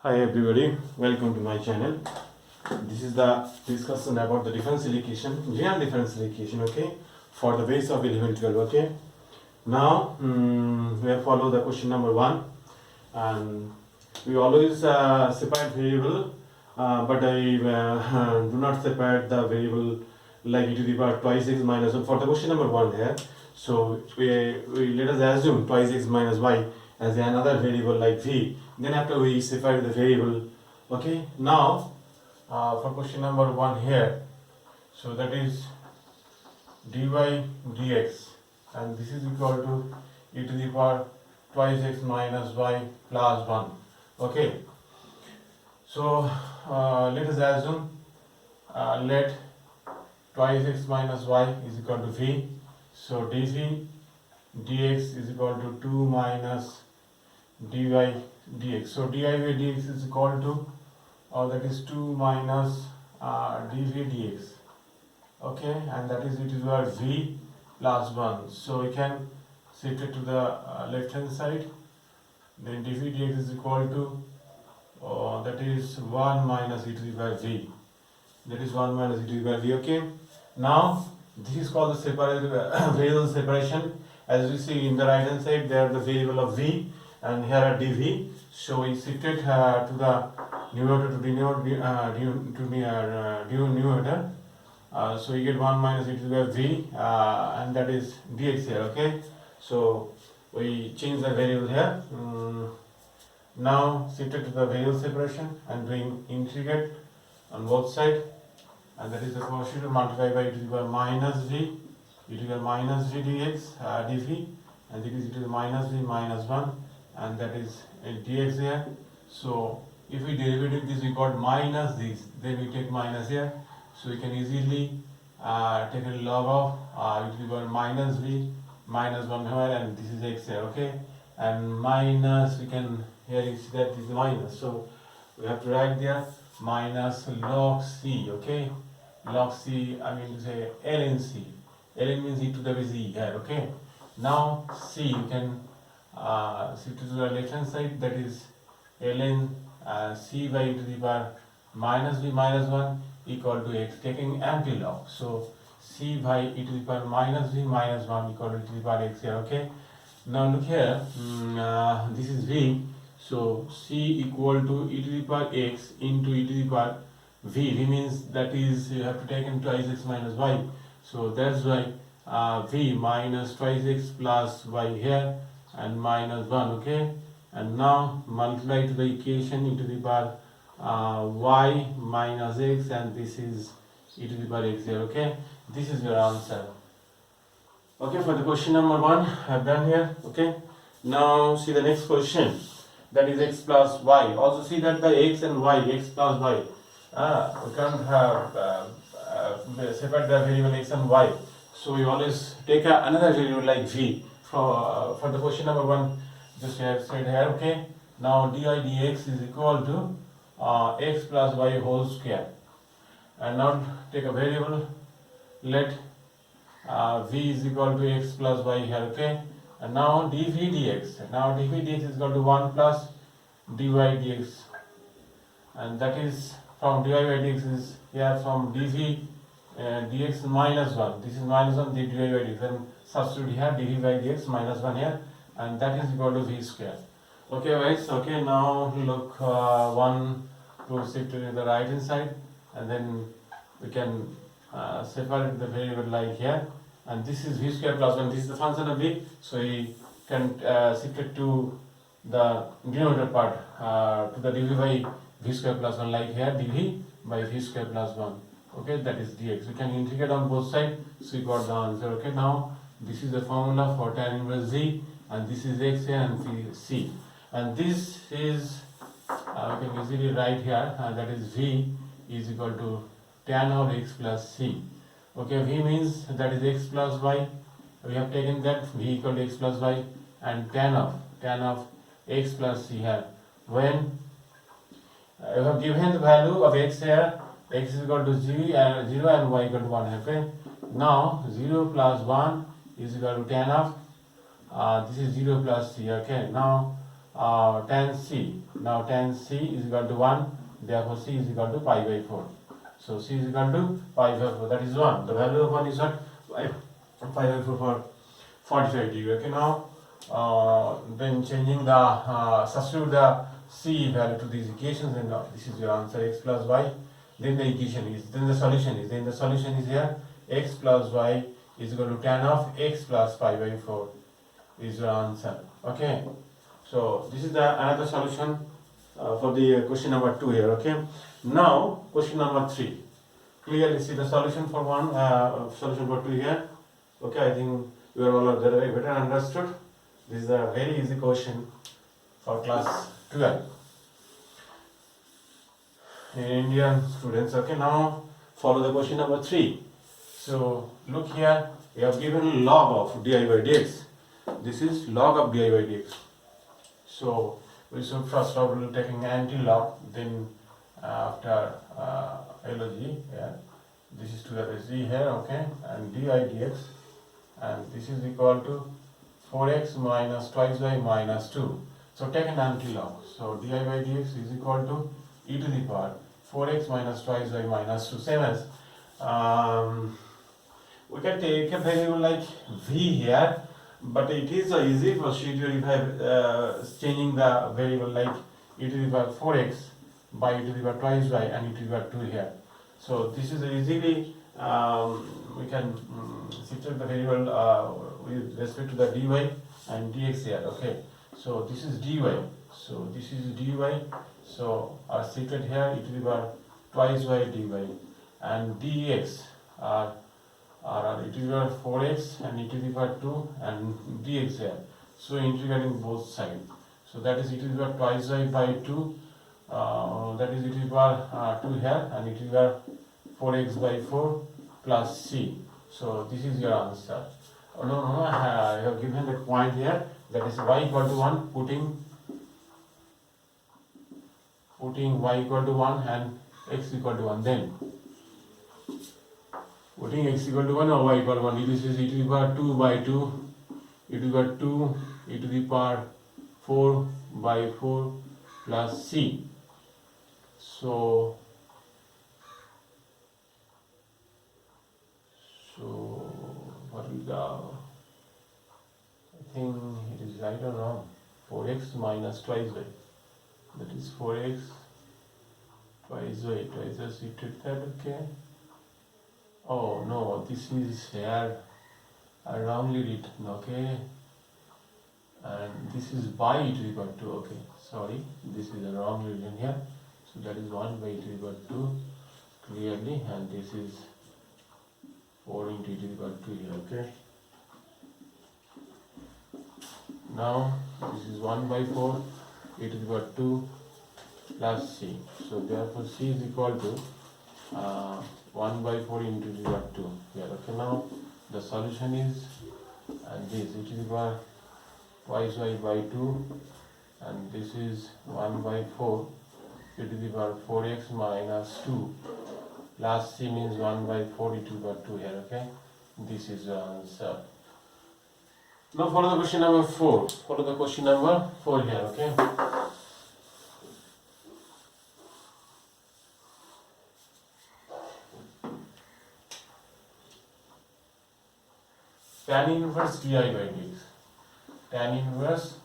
Hi everybody, welcome to my channel. This is the discussion about the differential equation, real differential equation, okay, for the base of 11, 12, okay. Now, we have followed the question number 1 and we always separate variable, but I do not separate the variable like e to the power twice x minus 1 for the question number 1 here. So, we let us assume twice x minus y as another variable like v. Then after we separate the variable, okay. Now, for question number 1 here, so that is dy dx and this is equal to e to the power twice x minus y plus 1, okay. So let us assume let twice x minus y is equal to v, so dv dx is equal to 2 minus dy dx. So dy by dx is equal to that is 2 minus dv dx, okay, and that is it is where v plus 1. So we can shift it to the left hand side. Then dv dx is equal to that is 1 minus e to the power v. That is 1 minus e to the power v, okay. Now this is called the variable separation. As we see in the right hand side, there the variable of v and here are dv. So we shifted to the numerator to numerator. So we get 1 minus e to the power v and that is dx here, okay. So we change the variable here. Now shifted to the variable separation and doing integrate on both sides, and that is the quotient multiplied by e to the power minus v e to the power minus v dx dv, and it is e to the minus v minus 1 and that is dx here. So if we derivative this, we got minus this, then we take minus here, so we can easily take a log of e to the power minus v minus 1 here, and this is x here, okay, and minus, we can here you see that is minus, so we have to write there minus log c, okay, log c, I mean to say ln c, ln means e to the z here, okay. Now c you can shift to the left hand side, that is ln c by e to the power minus v minus 1 equal to x, taking empty log, so c by e to the power minus v minus 1 equal to e to the power x here, okay. Now look here, this is v, so c equal to e to the power x into e to the power v. V means that is you have to take in twice x minus y, so that's why v minus twice x plus y here and minus 1, okay. And now multiply to the equation e to the power y minus x, and this is e to the power x here, okay. This is your answer, okay, for the question number 1 I have done here, okay. Now see the next question, that is x plus y. Also see that the x and y, x plus y, we can't have separate the variable x and y, so we always take another variable like v. For the question number 1, just have said here, okay. Now dy dx is equal to x plus y whole square, and now take a variable, let v is equal to x plus y here, okay. And now dv dx, now dv dx is equal to 1 plus dy dx, and that is from dy by dx is here from dv dx minus 1, this is minus 1, the dy by dx, and substitute here dv by dx minus 1 here, and that is equal to v square, okay guys, okay. Now look 1 to shift to the right hand side, and then we can separate the variable like here, and this is v square plus 1, this is the function of v, so we can shift it to the denominator part to the dv by v square plus 1 like here dv by v square plus 1, okay, that is dx. We can integrate on both sides, so we got the answer, okay. Now this is the formula for tan inverse z, and this is x here and c, and this is we can easily write here that is v is equal to tan of x plus c, okay. V means that is x plus y, we have taken that v equal to x plus y, and tan of x plus c here, when you have given the value of x here, x is equal to 0 and y equal to 1, okay. Now 0 plus 1 is equal to tan of this is 0 plus c, okay. Now tan c. Now tan c is equal to 1, therefore c is equal to pi by 4. So c is equal to pi by 4, that is 1. The value of 1 is what? Pi by 4 for 45 degree. Okay, now then changing the substitute the c value to these equations, and this is your answer, x plus y. Then the solution is here, x plus y is equal to tan of x plus pi by 4 is your answer. Okay, so this is the another solution for the question number 2 here. Okay, now question number 3. Clearly see the solution for one, solution for 2 here. Okay, I think you are all very better understood. This is a very easy question for class 12 in Indian students. Okay, now follow the question number 3. So look here, we have given log of dy by dx. This is log of dy by dx. So we should first of all taking anti-log, then after log, yeah, this is to the z here, okay, and dy dx, and this is equal to 4x minus twice y minus 2. So take an anti-log. So dy by dx is equal to e to the power 4x minus twice y minus 2. Same as we can take a variable like v here, but it is easy for you to if changing the variable like e to the power 4x by e to the power twice y and e to the power 2 here. So this is easily we can substitute the variable with respect to the dy and dx here. Okay, so this is dy, so this is dy, so are situated here e to the power twice y dy, and dx are e to the power 4x and e to the power 2 and dx here. So integrating both sides, so that is e to the power twice y by 2, that is e to the power 2 here, and e to the power 4x by 4 plus c. So this is your answer. Oh, no, I have given the point here, that is y equal to 1, putting y equal to 1 and x equal to 1, then putting x equal to 1 or y equal to 1, this is e to the power 2 by 2, e to the power 2, e to the power 4 by 4 plus c. So what is the, I think it is right or wrong, 4x minus twice y, that is 4x twice y substitute that. Okay, oh no, this is here wrongly written. Okay, and this is by e to the power 2. Okay, sorry, this is a wrong written here, so that is 1 by e to the power 2 clearly, and this is 4 into e to the power 2 here. Okay, now this is 1 by 4 e to the power 2 plus c. So therefore c is equal to 1 by 4 into the power 2 here. Okay, now the solution is, and this e to the power twice y by 2, and this is 1 by 4 e to the power 4x minus 2 plus c means 1 by 4 e to the power 2 here. Okay, this is the answer. Now follow the question number 4. Follow the question number 4 here. Okay, tan inverse dy by dx. Tan inverse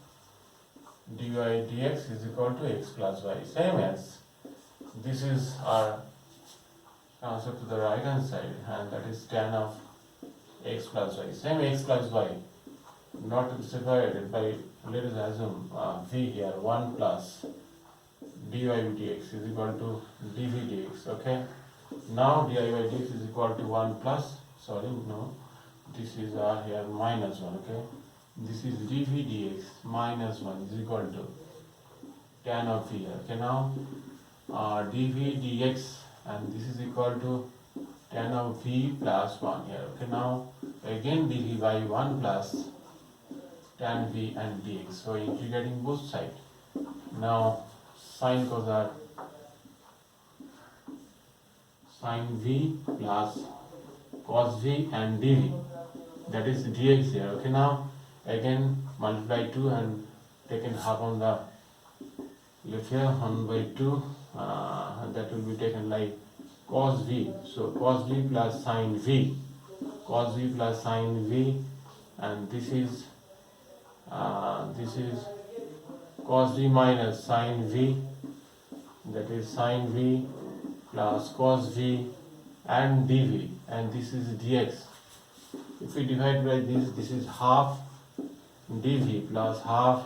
dy dx is equal to x plus y. Same as this is our transfer to the right hand side, and that is tan of x plus y. Same x plus y, not separated by, let us assume v here, 1 plus dy by dx is equal to dv dx. Okay, now dy by dx is equal to 1 plus, sorry, no, this is here minus 1. Okay, this is dv dx minus 1 is equal to tan of v here. Okay, now dv dx, and this is equal to tan of v plus 1 here. Okay, now again dv by 1 plus tan v and dx. So integrating both sides. Now sine cosine sine v plus cos v and dv, that is dx here. Okay, now again multiply 2 and taken half on the left here, 1 by 2, and that will be taken like cos v. So cos v plus sin v, cos v plus sin v, and this is cos v minus sin v, that is sin v plus cos v and dv, and this is dx. If we divide by this is half dv plus half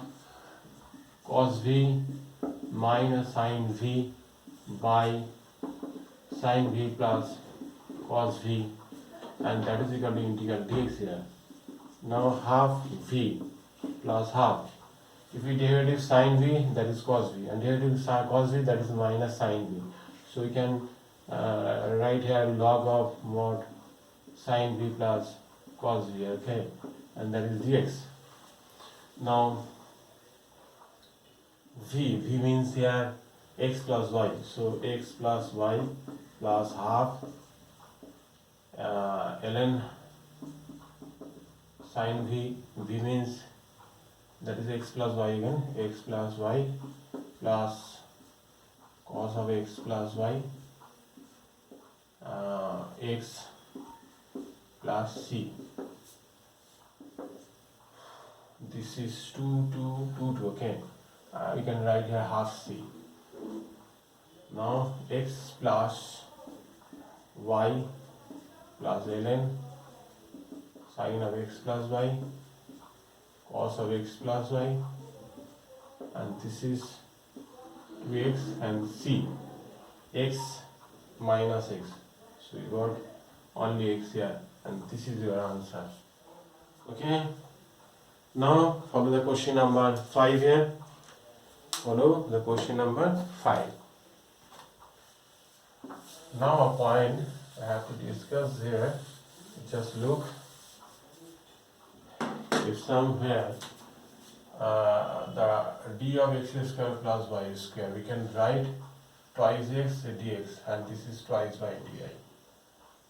cos v minus sin v by sin v plus cos v, and that is equal to integral dx here. Now half v plus half. If we derivative sin v, that is cos v, and derivative cos v, that is minus sin v. So we can write here log of mod sin v plus cos v, okay, and that is dx. Now v means here x plus y, so x plus y plus half ln sin v, means that is x plus y again, x plus y plus cos of x plus y, x plus c. This is 2, okay. We can write here half c. Now x plus y plus ln sin of x plus y cos of x plus y, and this is 2x and c, x minus x. So you got only x here, and this is your answer. Okay. Now follow the question number 5 here. Follow the question number 5. Now a point I have to discuss here. Just look. If somewhere the d of x square plus y square, we can write twice x dx, and this is twice y di,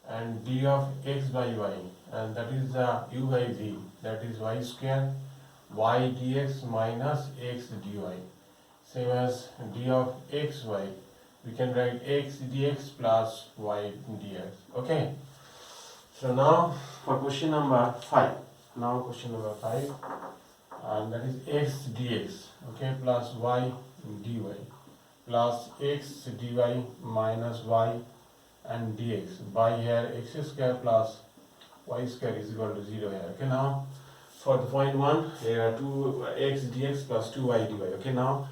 and d of x by y, and that is the u by v, that is y square y dx minus x dy. Same as d of xy, we can write x dx plus y dx. Okay. So now for question number 5. Now question number 5, and that is x dx, okay, plus y dy plus x dy minus y and dx by here x square plus y square is equal to 0 here. Okay, now for the point 1, there are 2 x dx plus 2y dy. Okay, now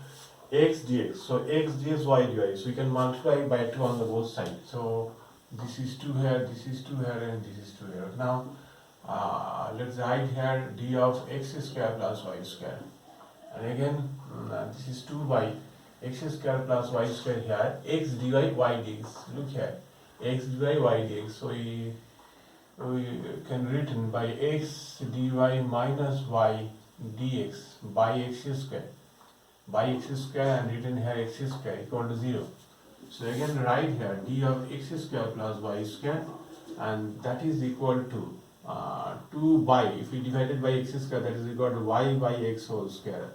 x dx, so x dx y dy, so you can multiply by 2 on the both sides. So this is 2 here, this is 2 here, and this is 2 here. Now let's write here d of x square plus y square, and again this is 2 by x square plus y square here, x dy y dx. Look here, x dy y dx, so we can written by x dy minus y dx by x square, and written here x square equal to 0. So again write here d of x square plus y square, and that is equal to 2 by, if we divided by x square, that is equal to y by x whole square.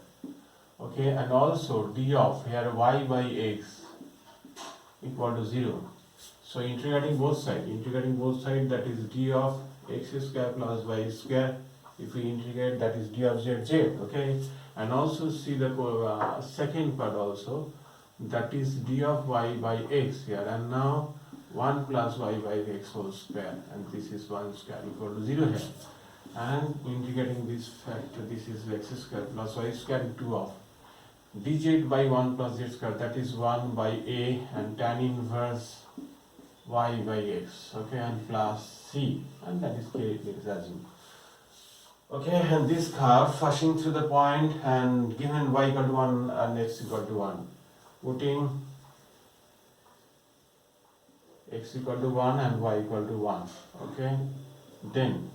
Okay, and also d of here y by x equal to 0. So integrating both sides, that is d of x square plus y square. If we integrate, that is d of z. Okay, and also see the second part also, that is d of y by x here, and now 1 plus y by x whole square, and this is 1 square equal to 0 here. And integrating this factor, this is x square plus y square, 2 of dz by 1 plus z square, that is 1 by a, and tan inverse y by x, okay, and plus c, and that is k, it is assumed. Okay, and this curve passing through the point and given y equal to 1 and x equal to 1, putting x equal to 1 and y equal to 1, okay, then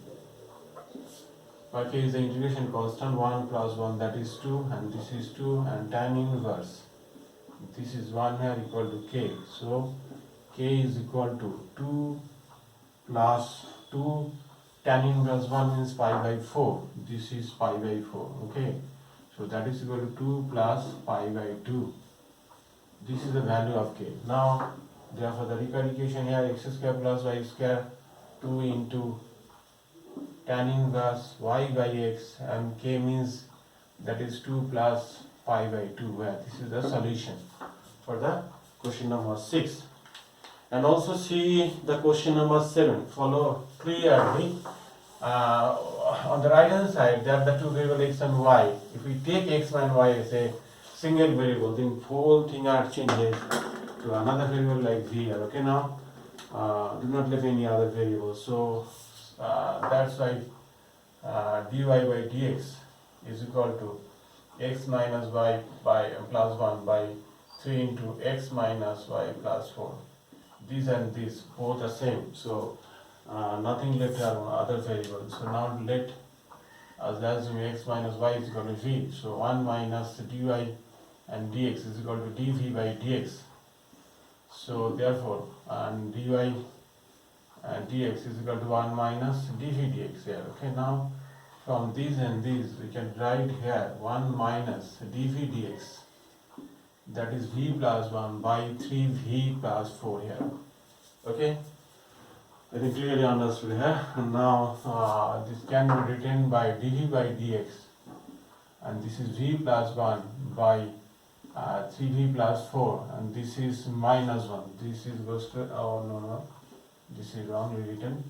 is the integration constant, 1 plus 1, that is 2, and this is 2, and tan inverse, this is 1 here equal to k, so k is equal to 2 plus 2, tan inverse 1 means pi by 4, this is pi by 4, okay, So that is equal to 2 plus pi by 2. This is the value of k. Now, therefore, the recurrent equation here x square plus y square 2 into tan inverse y by x, and k means that is 2 plus pi by 2, where this is the solution for the question number 6. And also see the question number 7. Follow clearly. On the right hand side, there are the two variables x and y. If we take x and y as a single variable, then whole thing are changes to another variable like v here. Okay, now do not leave any other variable. So that's why dy by dx is equal to x minus y by plus 1 by 3 into x minus y plus 4. These and these both are same, so nothing left are other variables. So now let us assume x minus y is equal to v. So 1 minus dy and dx is equal to dv by dx. So therefore, and dy and dx is equal to 1 minus dv dx here. Okay, now from these and these we can write here 1 minus dv dx, that is v plus 1 by 3v plus 4 here. Okay, I think clearly understood here. And now this can be written by dv by dx, and this is v plus 1 by 3v plus 4, and this is minus 1. This is goes to, oh no, this is wrongly written.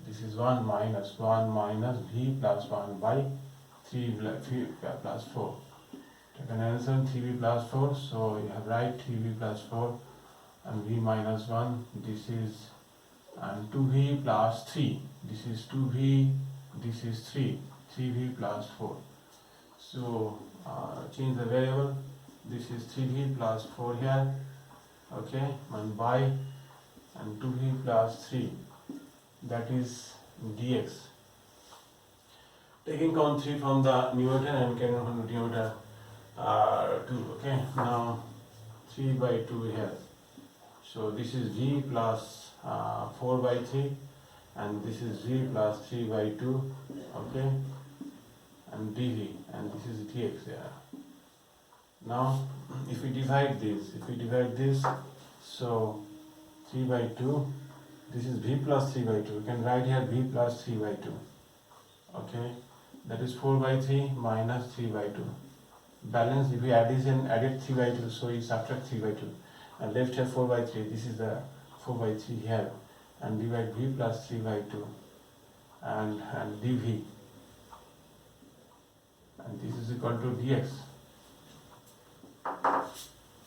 This is 1 minus v plus 1 by 3 plus 4. Take an answer 3v plus 4, so you have write 3v plus 4 and v minus 1. This is and 2v plus 3. This is 2v, this is 3v plus 4. So change the variable. This is 3v plus 4 here. Okay, and by and 2v plus 3. That is dx. Taking count 3 from the numerator and carrying from the denominator 2. Okay, now 3 by 2 here. So this is v plus 4 by 3, and this is v plus 3 by 2. Okay, and dv, and this is dx here. Now if we divide this, so 3 by 2, this is v plus 3 by 2. We can write here v plus 3 by 2. Okay, that is 4 by 3 minus 3 by 2. Balance, if we added 3 by 2, so we subtract 3 by 2. And left here 4 by 3, this is the 4 by 3 here. And divide v plus 3 by 2. And dv. And this is equal to dx.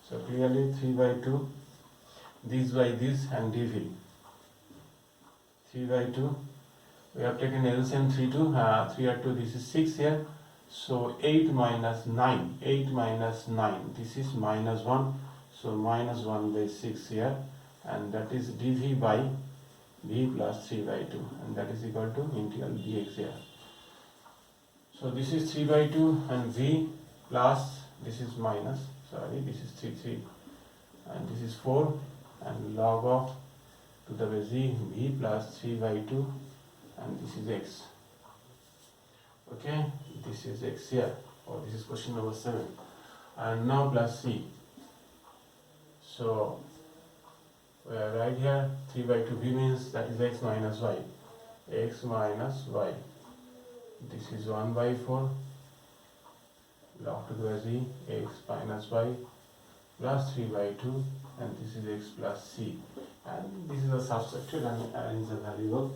So clearly 3 by 2, this by this, and dv. 3 by 2, we have taken LCM 3 to 3 or 2, this is 6 here. So 8 minus 9, this is minus 1, so minus 1 by 6 here, and that is dv by v plus 3 by 2, and that is equal to integral dx here. So this is 3 by 2 and v plus, this is minus, this is 3, and this is 4, and log of 2 the base v plus 3 by 2, and this is x. Okay, this is x here, or this is question number 7. And now plus c. So we are right here 3 by 2, v means that is x minus y. X minus y. This is 1 by 4. Log to the base x minus y plus 3 by 2, and this is x plus c. And this is a subtracted and arrange the variable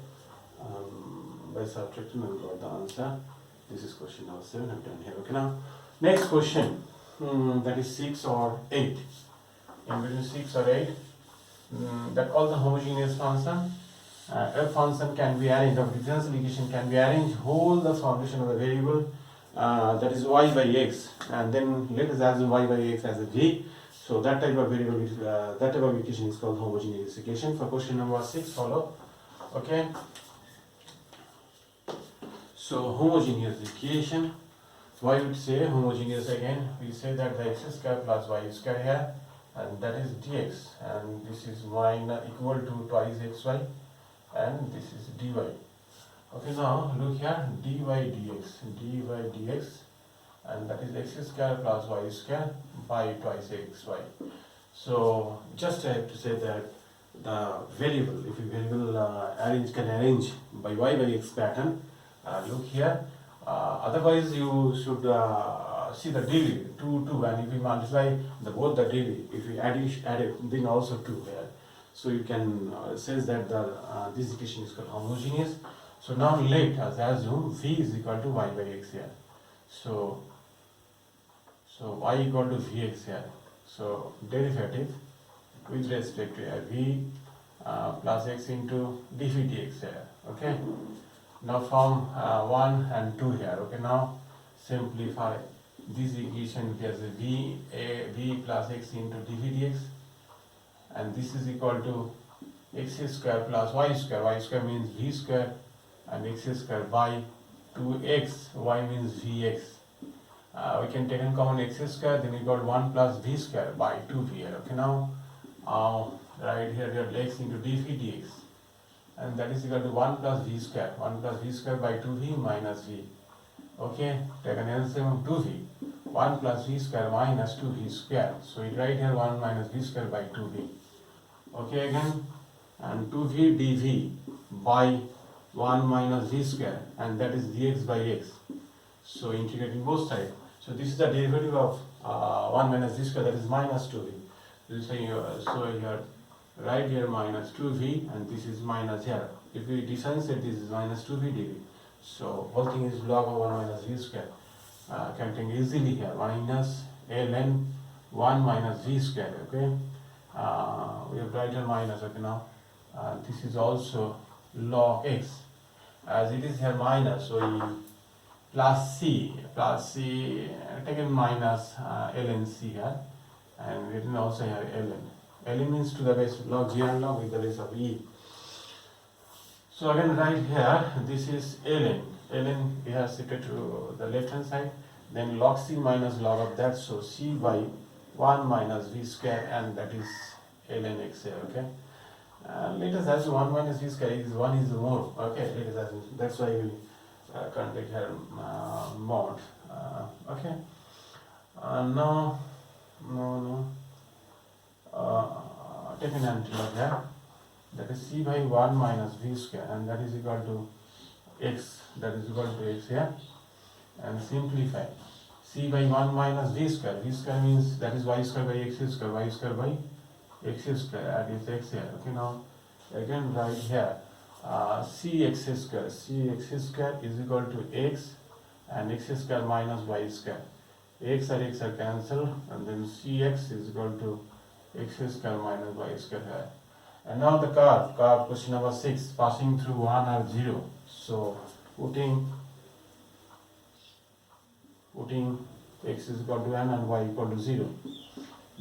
by subtracting, and got the answer. This is question number 7. I've done here. Okay, now next question, that is 6 or 8. In between 6 or 8, that all the homogeneous function. F function can be arranged, or differential equation can be arranged, hold the foundation of the variable, that is y by x, and then let us assume y by x as a v. So that type of variable is, that type of equation is called homogeneous equation. For question number 6, follow. Okay. So homogeneous equation, why would say homogeneous again? We say that the x square plus y square here, and that is dx, and this is minus equal to twice xy, and this is dy. Okay, now look here, dy dx, and that is x square plus y square by twice xy. So just I have to say that the variable, if you variable can arrange by y by x pattern, look here. Otherwise you should see the degree 2 2, and if you multiply both the degree, if you add it, then also 2 here. So you can says that this equation is called homogeneous. So now let us assume v is equal to y by x here. So y equal to vx here. So derivative with respect to v plus x into dv dx here. Okay. Now from 1 and 2 here. Okay. Now simplify this equation. There's a v plus x into dv dx, and this is equal to x square plus y square. Y square means v square, and x square by 2x, y means vx. We can take in common x square, then we got 1 plus v square by 2v here. Okay, now right here we have x into dv dx, and that is equal to 1 plus v square. 1 plus v square by 2v minus v. Okay, take an LCM of 2v. 1 plus v square minus 2v square. So we write here 1 minus v square by 2v. Okay, again, and 2v dv by 1 minus v square, and that is dx by x. So integrating both sides. So this is the derivative of 1 minus v square, that is minus 2v. So you right here minus 2v, and this is minus here. If we differentiate, this is minus 2v dv. So whole thing is log of 1 minus v square. Calculating easily here, minus ln 1 minus v square. Okay, we have written minus. Okay, now this is also log x, as it is here minus, so we plus c taken minus ln c here, and written also here ln means to the base log g and log with the base of e. So again right here, this is ln we have shifted to the left hand side, then log c minus log of that, so c by 1 minus v square, and that is ln x here. Okay, let us assume 1 minus v square is 1 is more. Okay, let us assume, that's why we contact here mod. Okay, no take an antilope here, that is c by 1 minus v square, and that is equal to x, that is equal to x here, and simplify c by 1 minus v square means that is y square by x square, y square by x square, that is x here. Okay, now again right here cx square is equal to x, and x square minus y square, x are cancelled, and then cx is equal to x square minus y square here. And now the curve question number 6, passing through 1 or 0. So putting x is equal to 1 and y equal to 0,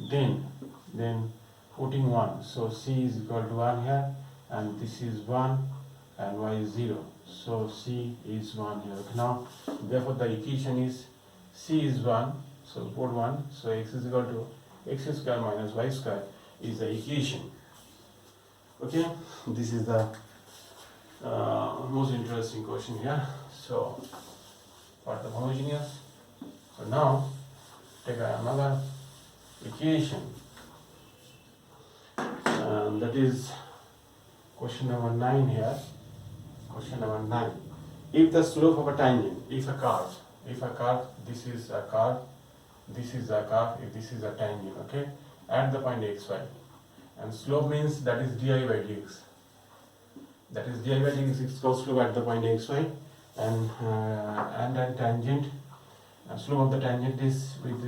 then putting 1, so c is equal to 1 here, and this is 1, and y is 0, so c is 1 here. Okay, now therefore the equation is c is 1, so put 1, so x is equal to x square minus y square is the equation. Okay, this is the most interesting question here. So for the homogeneous, so now take another equation, and that is question number 9 here. Question number 9. If the slope of a tangent, if a curve, this is a curve, this is a curve, if this is a tangent, okay, at the point xy, and slope means that is di by dx. That is di by dx is called slope at the point xy, and tangent. Slope of the tangent is with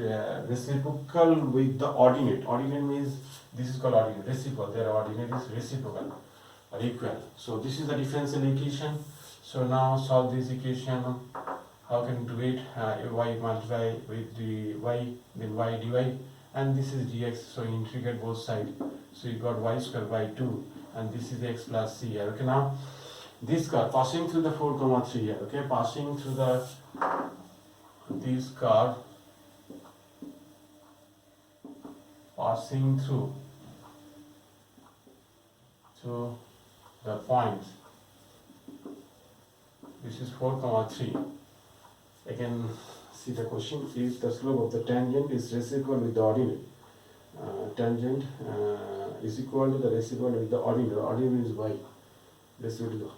reciprocal with the ordinate. Ordinate means this is called ordinate. Reciprocal. Their ordinate is reciprocal or equal. So this is the differential equation. So now solve this equation. How can you do it? Y multiply with the y, then y dy, and this is dx. So integrate both sides. So you got y square by 2, and this is x plus c here. Okay, now this curve passing through the 4,3 here. Okay, passing through this curve, passing through to the points. This is 4,3. Again, see the question. If the slope of the tangent is reciprocal with the ordinate, tangent is equal to the reciprocal with the ordinate. Ordinate is y. Reciprocal to the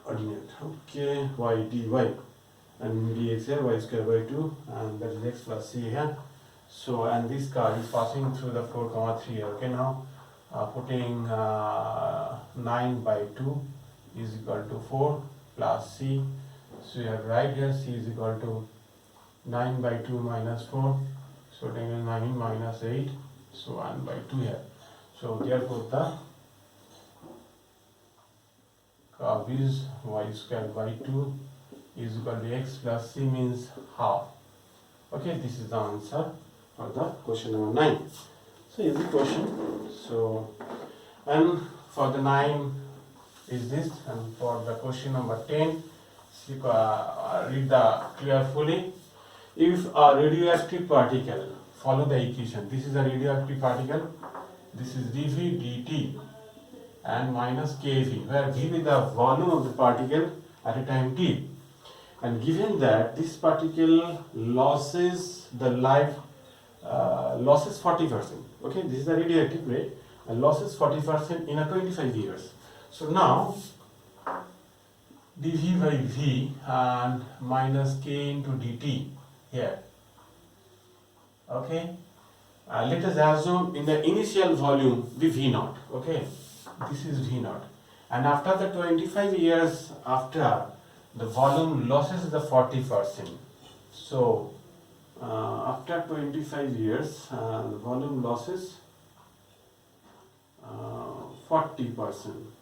ordinate. Okay, y dy and dx here, y square by 2, and that is x plus c here. So, and this car is passing through the 4, 3 here. Okay, now putting 9 by 2 is equal to 4 plus c. So you have right here c is equal to 9 by 2 minus 4. So taking 9 minus 8. So 1 by 2 here. So therefore the curve is y square by 2 is equal to x plus c, means half. Okay, this is the answer for the question number 9. So easy question. So, and for the 9 is this, and for the question number 10, read the carefully. If a radioactive particle, follow the equation. This is a radioactive particle. This is dV dt and minus kV, where V is the volume of the particle at a time t. And given that this particle losses the life, losses 40%. Okay, this is the radioactive rate, and losses 40% in a 25 years. So now dV by V and minus k into dt here. Okay, let us assume in the initial volume be V naught. Okay, this is V naught, and after the 25 years after, the volume losses the 40%. So after 25 years, the volume losses 40%.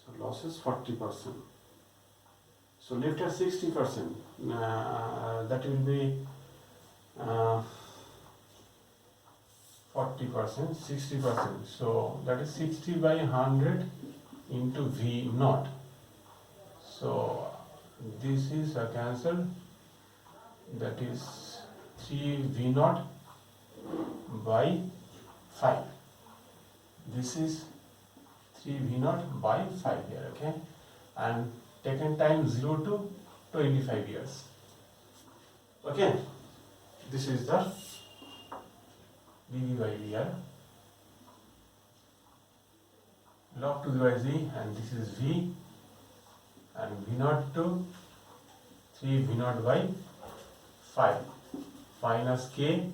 So losses 40%. So left at 60%. That will be 40%, 60%. So that is 60 by 100 into V naught. So this is cancelled. That is 3 V naught by 5. This is 3 V naught by 5 here. Okay, and taken time 0 to 25 years. Okay, this is the dV by dr log 2 by z, and this is V, and V naught to 3 V naught by 5 minus k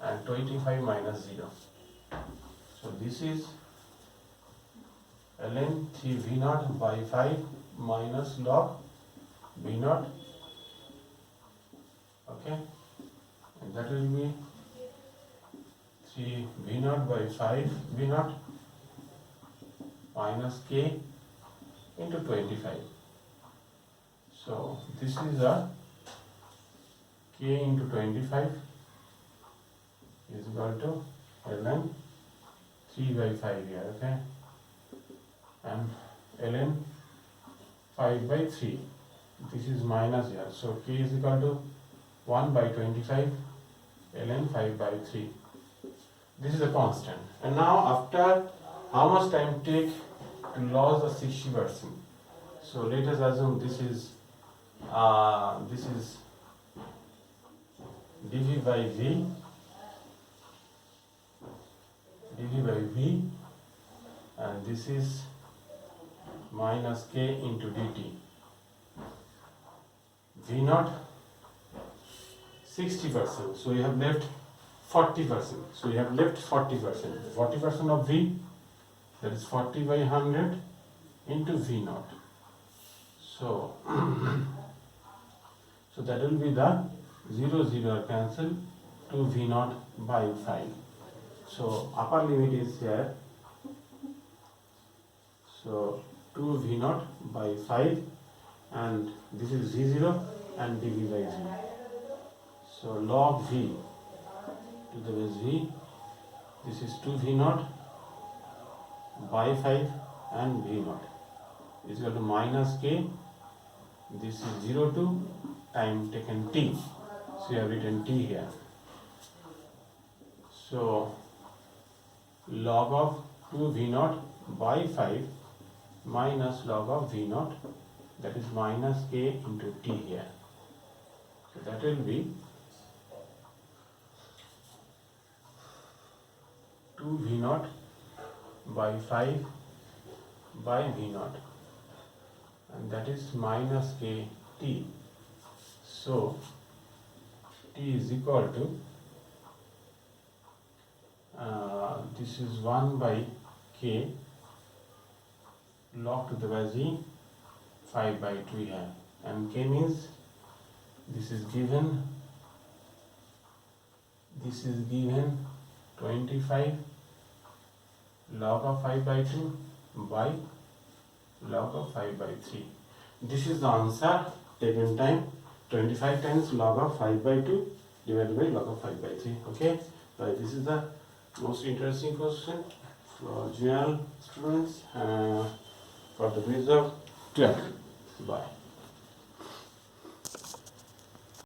and 25 minus 0. So this is ln 3 V naught by 5 minus log V naught. Okay, and that will be 3 V naught by 5 V naught minus k into 25. So this is a k into 25 is equal to ln 3 by 5 here. Okay, and ln 5 by 3. This is minus here. So k is equal to 1 by 25 ln 5 by 3. This is a constant. And now after how much time take to lose the 60%? So let us assume this is dV by V, and this is minus k into dt. V naught 60%, so you have left 40%. So you have left 40%. 40% of V, that is 40 by 100 into V naught. So, so that will be the 0, 0 cancel, 2 V naught by 5. So upper limit is here. So 2 V naught by 5, and this is V0 and dV by 0. So log V to the base V, this is 2 V naught by 5 and V naught is equal to minus k. This is 0 to time taken t. So you have written t here. So log of 2 V naught by 5 minus log of V naught, that is minus k into t here. So that will be 2 V naught by 5 by V naught, and that is minus k t. So t is equal to this is 1 by k log to the power g 5 by 2 है, and k means this is given 25 log of 5 by 2 by log of 5 by 3. This is the answer taken time 25 times log of 5 by 2 divided by log of 5 by 3. Okay, so this is the most interesting question for general students for the quiz of 12. Bye.